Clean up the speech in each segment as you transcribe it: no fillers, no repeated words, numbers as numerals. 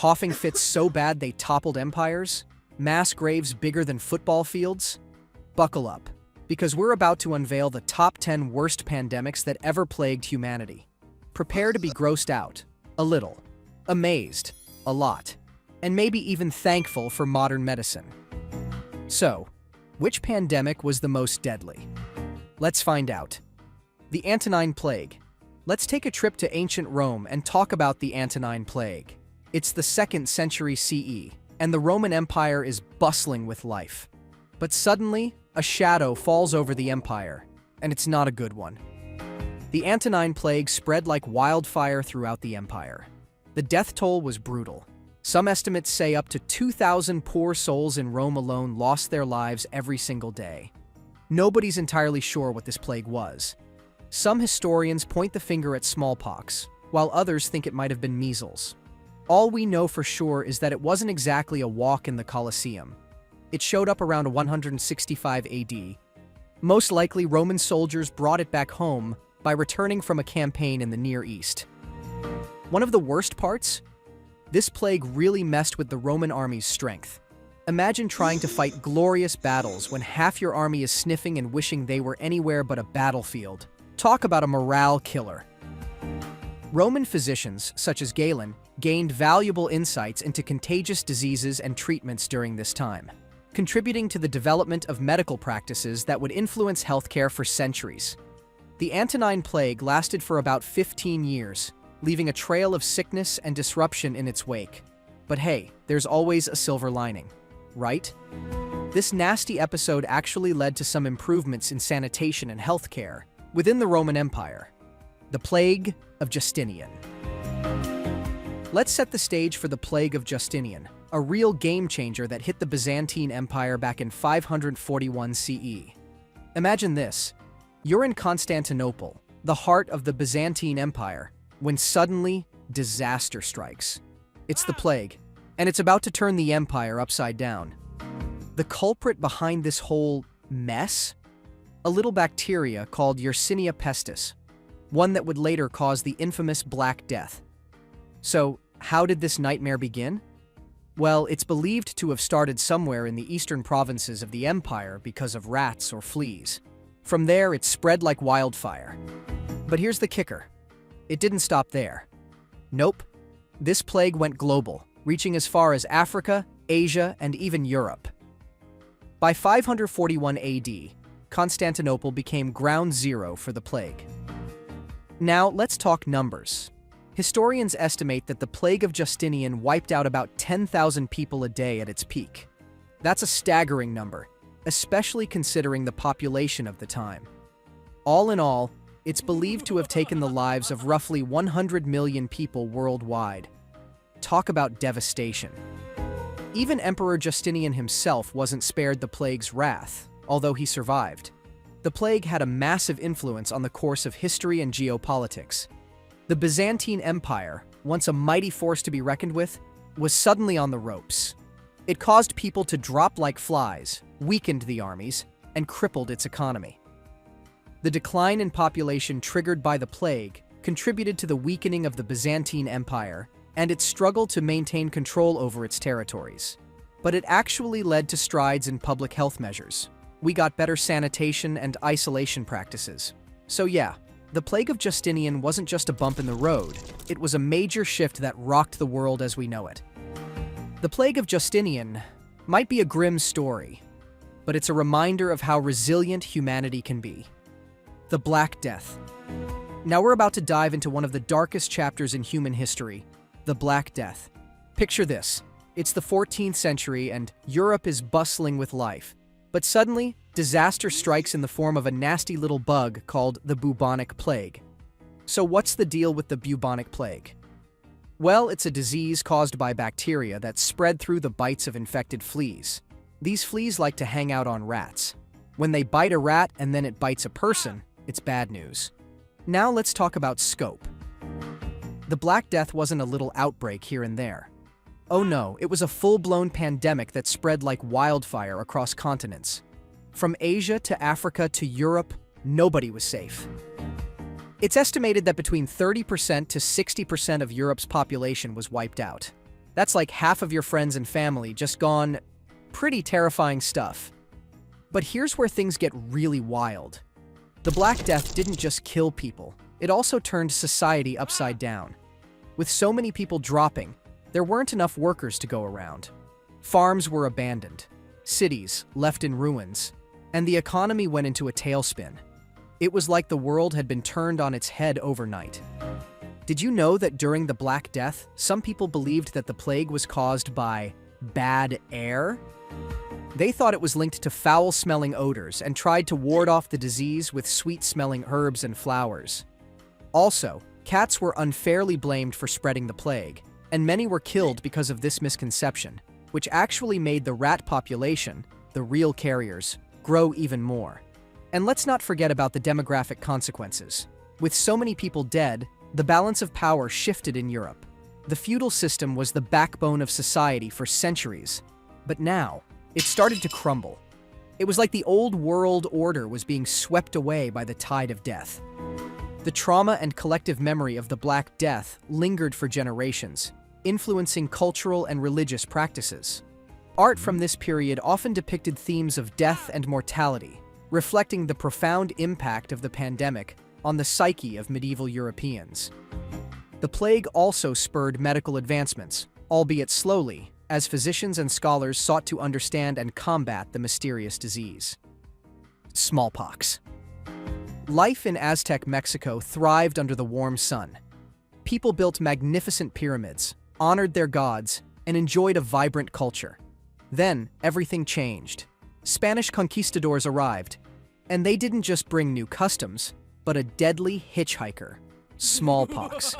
coughing fits so bad they toppled empires? Mass graves bigger than football fields? Buckle up, because we're about to unveil the top 10 worst pandemics that ever plagued humanity. Prepare to be grossed out, a little, amazed, a lot, and maybe even thankful for modern medicine. So, which pandemic was the most deadly? Let's find out. The Antonine Plague. Let's take a trip to ancient Rome and talk about the Antonine Plague. It's the 2nd century CE, and the Roman Empire is bustling with life. But suddenly, a shadow falls over the empire, and it's not a good one. The Antonine Plague spread like wildfire throughout the empire. The death toll was brutal. Some estimates say up to 2,000 poor souls in Rome alone lost their lives every single day. Nobody's entirely sure what this plague was. Some historians point the finger at smallpox, while others think it might have been measles. All we know for sure is that it wasn't exactly a walk in the Colosseum. It showed up around 165 AD. Most likely, Roman soldiers brought it back home by returning from a campaign in the Near East. One of the worst parts? This plague really messed with the Roman army's strength. Imagine trying to fight glorious battles when half your army is sniffing and wishing they were anywhere but a battlefield. Talk about a morale killer. Roman physicians, such as Galen, gained valuable insights into contagious diseases and treatments during this time, contributing to the development of medical practices that would influence healthcare for centuries. The Antonine Plague lasted for about 15 years, leaving a trail of sickness and disruption in its wake. But hey, there's always a silver lining, right? This nasty episode actually led to some improvements in sanitation and healthcare within the Roman Empire. The Plague of Justinian. Let's set the stage for the Plague of Justinian, a real game-changer that hit the Byzantine Empire back in 541 CE. Imagine this. You're in Constantinople, the heart of the Byzantine Empire, when suddenly, disaster strikes. It's the plague, and it's about to turn the empire upside down. The culprit behind this whole mess? A little bacteria called Yersinia pestis, one that would later cause the infamous Black Death. So, how did this nightmare begin? Well, it's believed to have started somewhere in the eastern provinces of the empire because of rats or fleas. From there, it spread like wildfire. But here's the kicker. It didn't stop there. Nope. This plague went global, reaching as far as Africa, Asia, and even Europe. By 541 AD, Constantinople became ground zero for the plague. Now, let's talk numbers. Historians estimate that the Plague of Justinian wiped out about 10,000 people a day at its peak. That's a staggering number, especially considering the population of the time. All in all, it's believed to have taken the lives of roughly 100 million people worldwide. Talk about devastation. Even Emperor Justinian himself wasn't spared the plague's wrath, although he survived. The plague had a massive influence on the course of history and geopolitics. The Byzantine Empire, once a mighty force to be reckoned with, was suddenly on the ropes. It caused people to drop like flies, weakened the armies, and crippled its economy. The decline in population triggered by the plague contributed to the weakening of the Byzantine Empire and its struggle to maintain control over its territories. But it actually led to strides in public health measures. We got better sanitation and isolation practices. So yeah, the Plague of Justinian wasn't just a bump in the road, it was a major shift that rocked the world as we know it. The Plague of Justinian might be a grim story, but it's a reminder of how resilient humanity can be. The Black Death. Now we're about to dive into one of the darkest chapters in human history, the Black Death. Picture this. It's the 14th century and Europe is bustling with life. But suddenly, disaster strikes in the form of a nasty little bug called the bubonic plague. So what's the deal with the bubonic plague? Well, it's a disease caused by bacteria that spread through the bites of infected fleas. These fleas like to hang out on rats. When they bite a rat and then it bites a person, it's bad news. Now let's talk about scope. The Black Death wasn't a little outbreak here and there. Oh no, it was a full-blown pandemic that spread like wildfire across continents. From Asia to Africa to Europe, nobody was safe. It's estimated that between 30% to 60% of Europe's population was wiped out. That's like half of your friends and family just gone. Pretty terrifying stuff. But here's where things get really wild. The Black Death didn't just kill people, it also turned society upside down. With so many people dropping, there weren't enough workers to go around. Farms were abandoned, cities left in ruins, and the economy went into a tailspin. It was like the world had been turned on its head overnight. Did you know that during the Black Death, some people believed that the plague was caused by bad air? They thought it was linked to foul-smelling odors and tried to ward off the disease with sweet-smelling herbs and flowers. Also, cats were unfairly blamed for spreading the plague, and many were killed because of this misconception, which actually made the rat population, the real carriers, grow even more. And let's not forget about the demographic consequences. With so many people dead, the balance of power shifted in Europe. The feudal system was the backbone of society for centuries, but now, it started to crumble. It was like the old world order was being swept away by the tide of death. The trauma and collective memory of the Black Death lingered for generations, influencing cultural and religious practices. Art from this period often depicted themes of death and mortality, reflecting the profound impact of the pandemic on the psyche of medieval Europeans. The plague also spurred medical advancements, albeit slowly, as physicians and scholars sought to understand and combat the mysterious disease. Smallpox. Life in Aztec Mexico thrived under the warm sun. People built magnificent pyramids, honored their gods, and enjoyed a vibrant culture. Then, everything changed. Spanish conquistadors arrived, and they didn't just bring new customs, but a deadly hitchhiker, smallpox.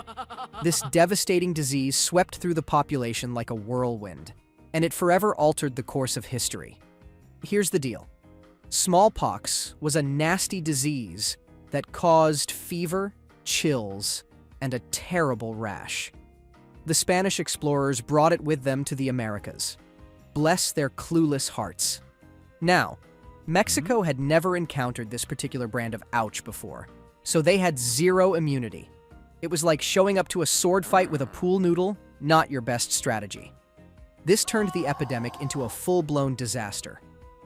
This devastating disease swept through the population like a whirlwind, and it forever altered the course of history. Here's the deal. Smallpox was a nasty disease that caused fever, chills, and a terrible rash. The Spanish explorers brought it with them to the Americas. Bless their clueless hearts. Now, Mexico had never encountered this particular brand of ouch before, so they had zero immunity. It was like showing up to a sword fight with a pool noodle, not your best strategy. This turned the epidemic into a full-blown disaster.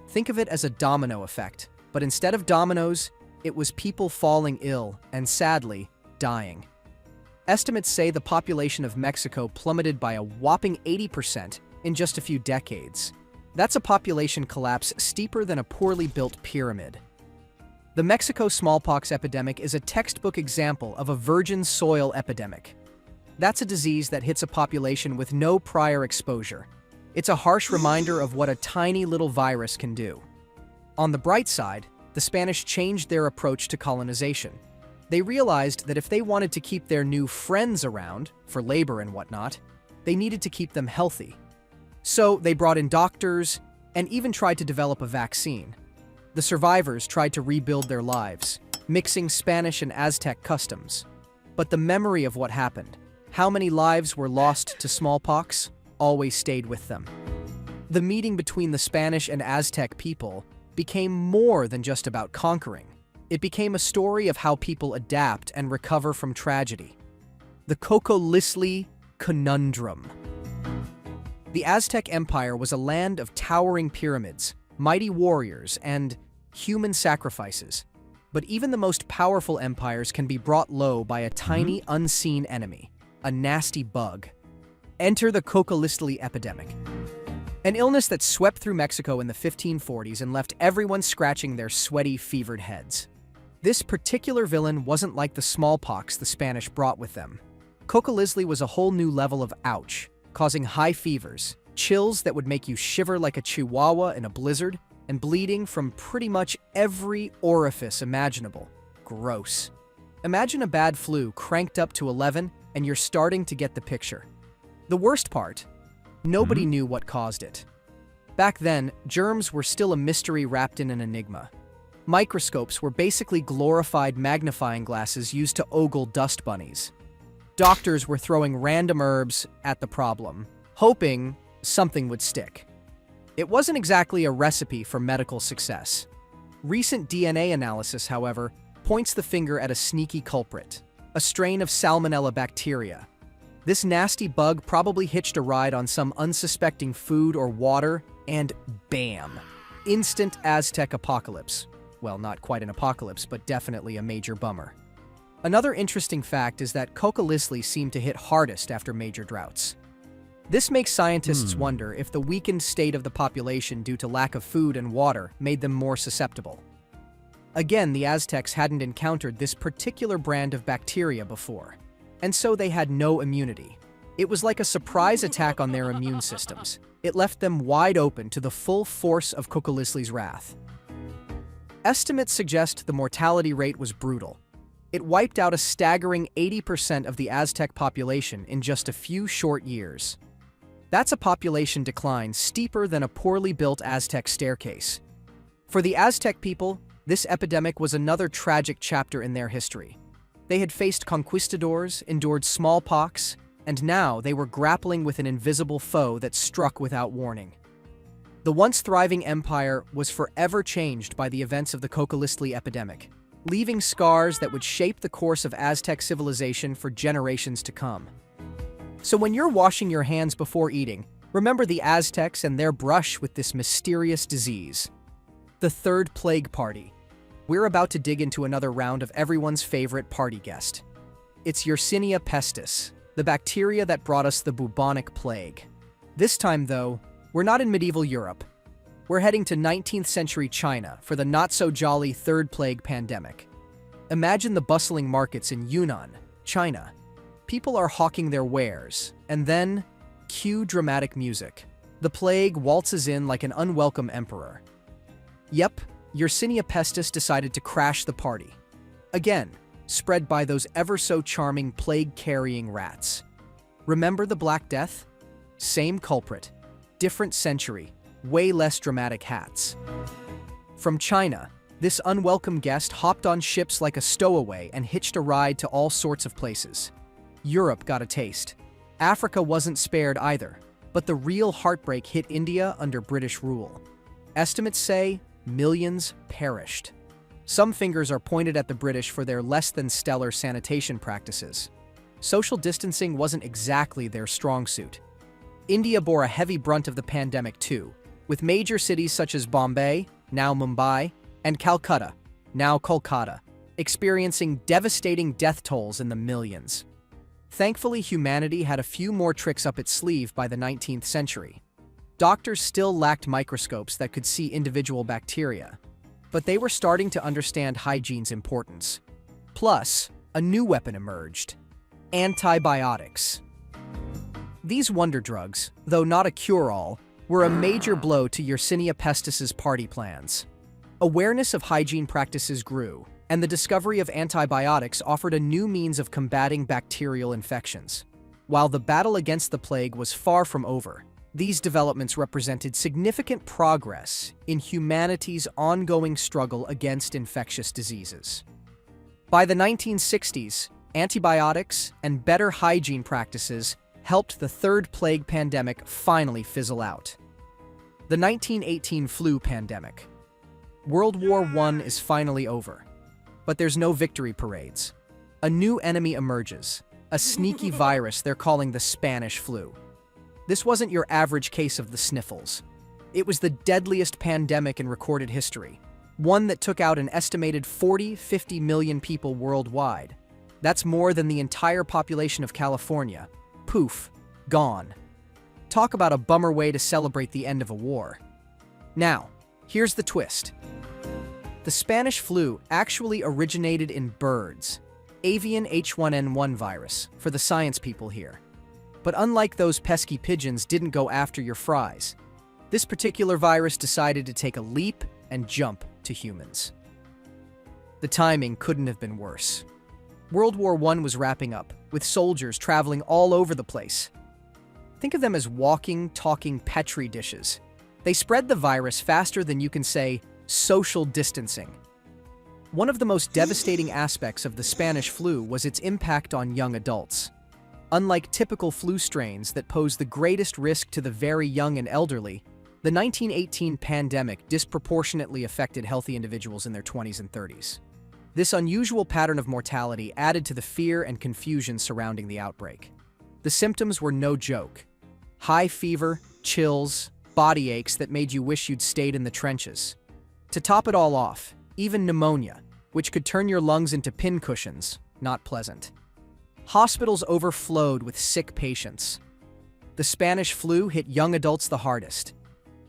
Think of it as a domino effect, but instead of dominoes, it was people falling ill and, sadly, dying. Estimates say the population of Mexico plummeted by a whopping 80% in just a few decades. That's a population collapse steeper than a poorly built pyramid. The Mexico smallpox epidemic is a textbook example of a virgin soil epidemic. That's a disease that hits a population with no prior exposure. It's a harsh reminder of what a tiny little virus can do. On the bright side, the Spanish changed their approach to colonization. They realized that if they wanted to keep their new friends around, for labor and whatnot, they needed to keep them healthy. So they brought in doctors and even tried to develop a vaccine. The survivors tried to rebuild their lives, mixing Spanish and Aztec customs. But the memory of what happened, how many lives were lost to smallpox, always stayed with them. The meeting between the Spanish and Aztec people became more than just about conquering. It became a story of how people adapt and recover from tragedy. The Cocoliztli conundrum. The Aztec Empire was a land of towering pyramids, mighty warriors, and human sacrifices. But even the most powerful empires can be brought low by a tiny, unseen enemy, a nasty bug. Enter the Cocoliztli epidemic. An illness that swept through Mexico in the 1540s and left everyone scratching their sweaty, fevered heads. This particular villain wasn't like the smallpox the Spanish brought with them. Cocoliztli was a whole new level of ouch, causing high fevers, chills that would make you shiver like a chihuahua in a blizzard, and bleeding from pretty much every orifice imaginable. Gross. Imagine a bad flu cranked up to 11 and you're starting to get the picture. The worst part, nobody knew what caused it. Back then, germs were still a mystery wrapped in an enigma. Microscopes were basically glorified magnifying glasses used to ogle dust bunnies. Doctors were throwing random herbs at the problem, hoping something would stick. It wasn't exactly a recipe for medical success. Recent DNA analysis, however, points the finger at a sneaky culprit, a strain of Salmonella bacteria. This nasty bug probably hitched a ride on some unsuspecting food or water, and bam! Instant Aztec apocalypse. Well, not quite an apocalypse, but definitely a major bummer. Another interesting fact is that Cocoliztli seemed to hit hardest after major droughts. This makes scientists wonder if the weakened state of the population due to lack of food and water made them more susceptible. Again, the Aztecs hadn't encountered this particular brand of bacteria before, and so they had no immunity. It was like a surprise attack on their immune systems. It left them wide open to the full force of Cocoliztli's wrath. Estimates suggest the mortality rate was brutal. It wiped out a staggering 80% of the Aztec population in just a few short years. That's a population decline steeper than a poorly built Aztec staircase. For the Aztec people, this epidemic was another tragic chapter in their history. They had faced conquistadors, endured smallpox, and now they were grappling with an invisible foe that struck without warning. The once thriving empire was forever changed by the events of the Cocoliztli epidemic, leaving scars that would shape the course of Aztec civilization for generations to come. So when you're washing your hands before eating, remember the Aztecs and their brush with this mysterious disease. The third plague party. We're about to dig into another round of everyone's favorite party guest. It's Yersinia pestis, the bacteria that brought us the bubonic plague. This time, though, we're not in medieval Europe. We're heading to 19th century China for the not-so-jolly third plague pandemic. Imagine the bustling markets in Yunnan, China. People are hawking their wares, and then, cue dramatic music. The plague waltzes in like an unwelcome emperor. Yep, Yersinia pestis decided to crash the party. Again, spread by those ever-so-charming plague-carrying rats. Remember the Black Death? Same culprit, different century, way less dramatic hats. From China, this unwelcome guest hopped on ships like a stowaway and hitched a ride to all sorts of places. Europe got a taste. Africa wasn't spared either, but the real heartbreak hit India under British rule. Estimates say millions perished. Some fingers are pointed at the British for their less than stellar sanitation practices. Social distancing wasn't exactly their strong suit. India bore a heavy brunt of the pandemic too, with major cities such as Bombay, now Mumbai, and Calcutta, now Kolkata, experiencing devastating death tolls in the millions. Thankfully, humanity had a few more tricks up its sleeve by the 19th century. Doctors still lacked microscopes that could see individual bacteria, but they were starting to understand hygiene's importance. Plus, a new weapon emerged: antibiotics. These wonder drugs, though not a cure-all, were a major blow to Yersinia pestis's party plans. Awareness of hygiene practices grew, and the discovery of antibiotics offered a new means of combating bacterial infections. While the battle against the plague was far from over, these developments represented significant progress in humanity's ongoing struggle against infectious diseases. By the 1960s, antibiotics and better hygiene practices helped the third plague pandemic finally fizzle out. The 1918 flu pandemic. World War I is finally over. But there's no victory parades. A new enemy emerges, a sneaky virus they're calling the Spanish flu. This wasn't your average case of the sniffles. It was the deadliest pandemic in recorded history, one that took out an estimated 40–50 million people worldwide. That's more than the entire population of California. Poof, gone. Talk about a bummer way to celebrate the end of a war. Now, here's the twist. The Spanish flu actually originated in birds, avian H1N1 virus, for the science people here. But unlike those pesky pigeons didn't go after your fries, this particular virus decided to take a leap and jump to humans. The timing couldn't have been worse. World War I was wrapping up, with soldiers traveling all over the place. Think of them as walking, talking Petri dishes. They spread the virus faster than you can say social distancing. One of the most devastating aspects of the Spanish flu was its impact on young adults. Unlike typical flu strains that pose the greatest risk to the very young and elderly, the 1918 pandemic disproportionately affected healthy individuals in their 20s and 30s. This unusual pattern of mortality added to the fear and confusion surrounding the outbreak. The symptoms were no joke. High fever, chills, body aches that made you wish you'd stayed in the trenches. To top it all off, even pneumonia, which could turn your lungs into pincushions, not pleasant. Hospitals overflowed with sick patients. The Spanish flu hit young adults the hardest.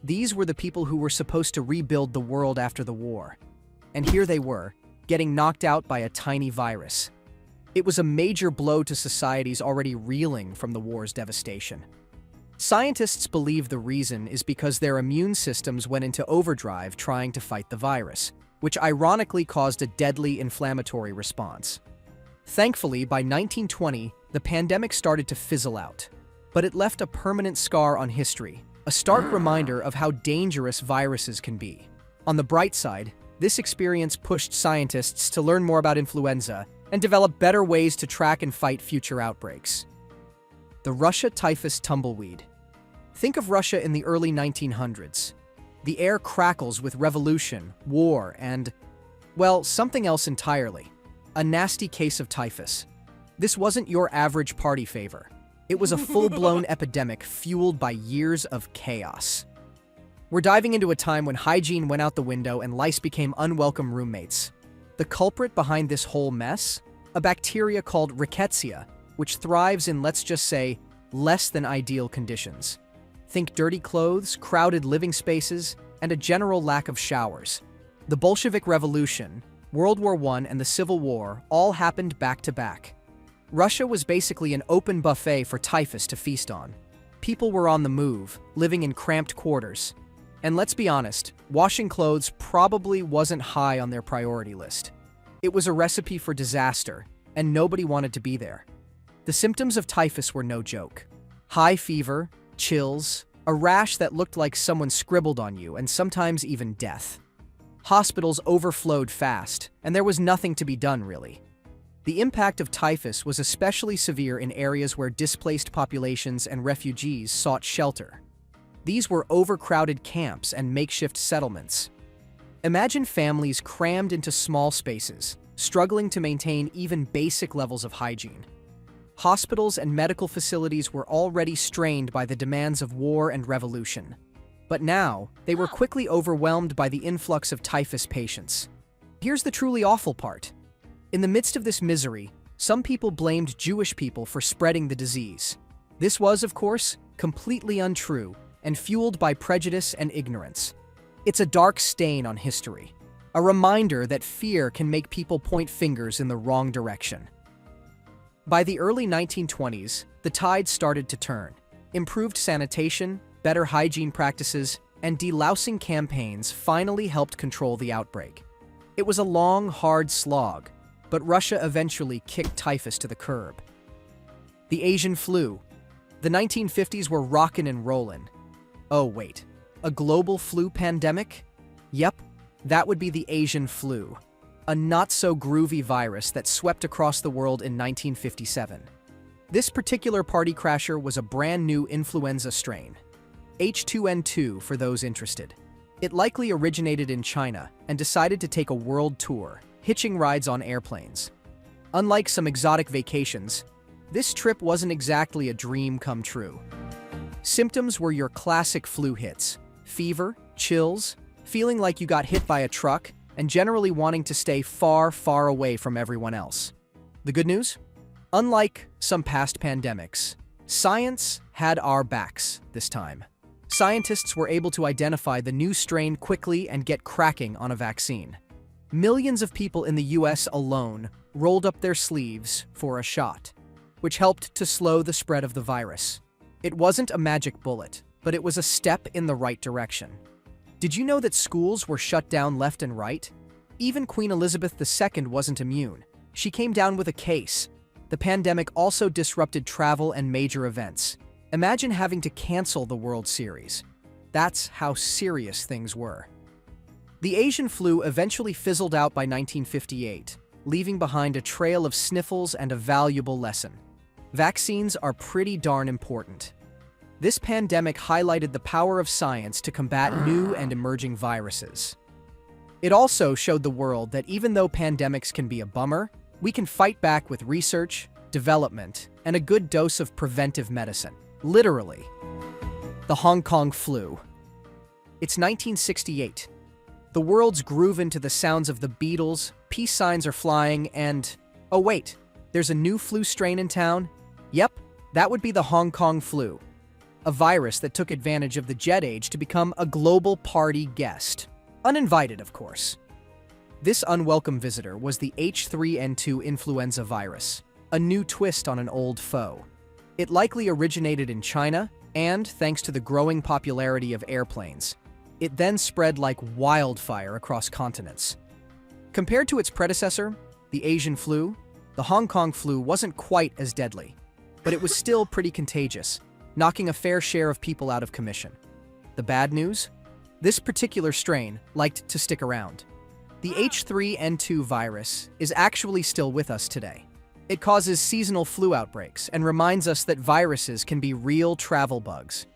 These were the people who were supposed to rebuild the world after the war. And here they were, getting knocked out by a tiny virus. It was a major blow to societies already reeling from the war's devastation. Scientists believe the reason is because their immune systems went into overdrive trying to fight the virus, which ironically caused a deadly inflammatory response. Thankfully, by 1920, the pandemic started to fizzle out. But it left a permanent scar on history, a stark reminder of how dangerous viruses can be. On the bright side, this experience pushed scientists to learn more about influenza and develop better ways to track and fight future outbreaks. The Russia typhus tumbleweed. Think of Russia in the early 1900s. The air crackles with revolution, war, and, well, something else entirely. A nasty case of typhus. This wasn't your average party favor. It was a full-blown epidemic fueled by years of chaos. We're diving into a time when hygiene went out the window and lice became unwelcome roommates. The culprit behind this whole mess? A bacteria called rickettsia, which thrives in, let's just say, less than ideal conditions. Think dirty clothes, crowded living spaces, and a general lack of showers. The Bolshevik Revolution, World War I, and the Civil War all happened back to back. Russia was basically an open buffet for typhus to feast on. People were on the move, living in cramped quarters. And let's be honest, washing clothes probably wasn't high on their priority list. It was a recipe for disaster, and nobody wanted to be there. The symptoms of typhus were no joke. High fever, chills, a rash that looked like someone scribbled on you, and sometimes even death. Hospitals overflowed fast, and there was nothing to be done, really. The impact of typhus was especially severe in areas where displaced populations and refugees sought shelter. These were overcrowded camps and makeshift settlements. Imagine families crammed into small spaces, struggling to maintain even basic levels of hygiene. Hospitals and medical facilities were already strained by the demands of war and revolution. But now, they were quickly overwhelmed by the influx of typhus patients. Here's the truly awful part. In the midst of this misery, some people blamed Jewish people for spreading the disease. This was, of course, completely untrue and fueled by prejudice and ignorance. It's a dark stain on history, a reminder that fear can make people point fingers in the wrong direction. By the early 1920s, the tide started to turn. Improved sanitation, better hygiene practices, and delousing campaigns finally helped control the outbreak. It was a long, hard slog, but Russia eventually kicked typhus to the curb. The Asian flu. The 1950s were rockin' and rollin'. Oh wait, a global flu pandemic? Yep, that would be the Asian flu, a not-so-groovy virus that swept across the world in 1957. This particular party crasher was a brand new influenza strain, H2N2 for those interested. It likely originated in China and decided to take a world tour, hitching rides on airplanes. Unlike some exotic vacations, this trip wasn't exactly a dream come true. Symptoms were your classic flu hits: fever, chills, feeling like you got hit by a truck, and generally wanting to stay far, far away from everyone else. The good news? Unlike some past pandemics, science had our backs this time. Scientists were able to identify the new strain quickly and get cracking on a vaccine. Millions of people in the US alone rolled up their sleeves for a shot, which helped to slow the spread of the virus. It wasn't a magic bullet, but it was a step in the right direction. Did you know that schools were shut down left and right? Even Queen Elizabeth II wasn't immune. She came down with a case. The pandemic also disrupted travel and major events. Imagine having to cancel the World Series. That's how serious things were. The Asian flu eventually fizzled out by 1958, leaving behind a trail of sniffles and a valuable lesson. Vaccines are pretty darn important. This pandemic highlighted the power of science to combat new and emerging viruses. It also showed the world that even though pandemics can be a bummer, we can fight back with research, development, and a good dose of preventive medicine. Literally. The Hong Kong flu. It's 1968. The world's grooving to the sounds of the Beatles, peace signs are flying, and... oh wait, there's a new flu strain in town? Yep, that would be the Hong Kong flu. A virus that took advantage of the jet age to become a global party guest. Uninvited, of course. This unwelcome visitor was the H3N2 influenza virus, a new twist on an old foe. It likely originated in China, and, thanks to the growing popularity of airplanes, it then spread like wildfire across continents. Compared to its predecessor, the Asian flu, the Hong Kong flu wasn't quite as deadly, but it was still pretty contagious, knocking a fair share of people out of commission. The bad news? This particular strain liked to stick around. The H3N2 virus is actually still with us today. It causes seasonal flu outbreaks and reminds us that viruses can be real travel bugs.